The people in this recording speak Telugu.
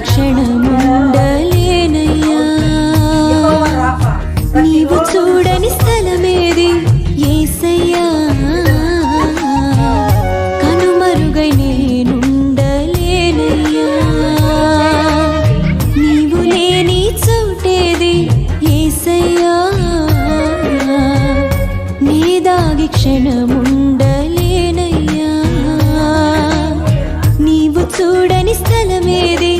క్షణముండలేనయ్యా నీవు చూడని స్థలమేది యేసయ్యా కనుమరుగై నేనుండలేనయ్యా నీవు లేని చోటేది యేసయ్యా నీ దాగి క్షణముండలేనయ్యా నీవు చూడని స్థలమేది